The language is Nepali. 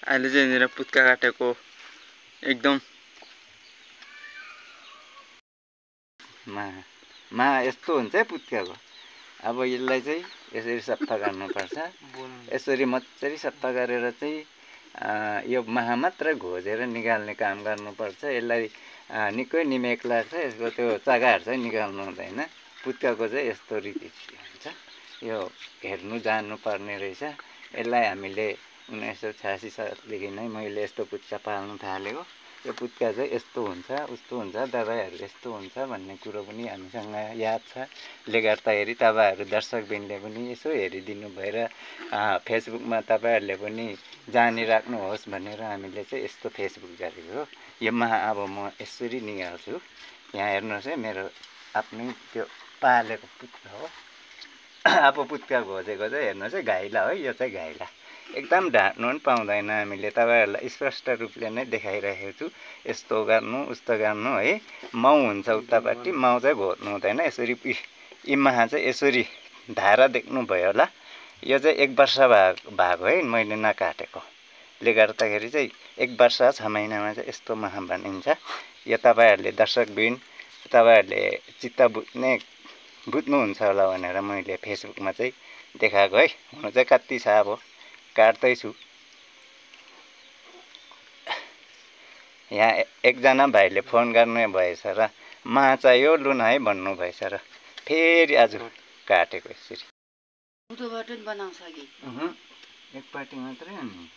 अहिले चाहिँ यहाँनिर पुत्का काटेको एकदम मा यस्तो हुन्छ है पुत्काको। अब यसलाई चाहिँ यसरी सफा गर्नुपर्छ। यसरी मजाले सफा गरेर चाहिँ यो माहा मात्र घोजेर निकाल्ने काम गर्नुपर्छ। यसलाई निकै निमेक लाग्छ। यसको त्यो चगाहरू चाहिँ निकाल्नु हुँदैन। पुत्काको चाहिँ यस्तो रीति हुन्छ। यो हेर्नु जान्नुपर्ने रहेछ। यसलाई हामीले 1986 सालदेखि नै मैले यस्तो पुत्का पाल्न थालेको। यो पुत्का चाहिँ यस्तो हुन्छ उस्तो हुन्छ दबाईहरू यस्तो हुन्छ भन्ने कुरो पनि हामीसँग याद छ। ले गर्दाखेरि तपाईँहरू दर्शकबिनले पनि यसो हेरिदिनु भएर फेसबुकमा तपाईँहरूले पनि जानिराख्नुहोस् भनेर हामीले चाहिँ यस्तो फेसबुक गरेको हो। यो माहा अब म यसरी निकाल्छु। यहाँ हेर्नुहोस् है, मेरो आफ्नै त्यो पालेको पुत्का हो। अब पुत्का घोजेको चाहिँ हेर्नुहोस् है, घाइला हो यो चाहिँ घाइला। एकदम ढाँट्नु पनि पाउँदैन। हामीले तपाईँहरूलाई स्पष्ट रूपले नै देखाइरहेको छु। यस्तो गर्नु उस्तो गर्नु है। माउ हुन्छ उतापट्टि, माउ चाहिँ घोर्नु हुँदैन। यसरी यी माहा चाहिँ यसरी धारा देख्नुभयो होला। यो चाहिँ 1 वर्ष भएको है मैले नकाटेको। ले गर्दाखेरि चाहिँ 1 वर्ष 6 महिनामा चाहिँ यस्तो माहा बनिन्छ। यो तपाईँहरूले दर्शकबिन तपाईँहरूले चित्त बुझ्नुहुन्छ होला भनेर मैले फेसबुकमा चाहिँ देखाएको है। हुनु चाहिँ कति छ अब काट्दैछु। यहाँ एकजना भाइले फोन गर्नु भएछ र माहा चाहियो लु न है भन्नुभएछ र फेरि आज काटेको यसरी। उतोबाट पनि बनाउँछ कि एकपाटी मात्रै अनि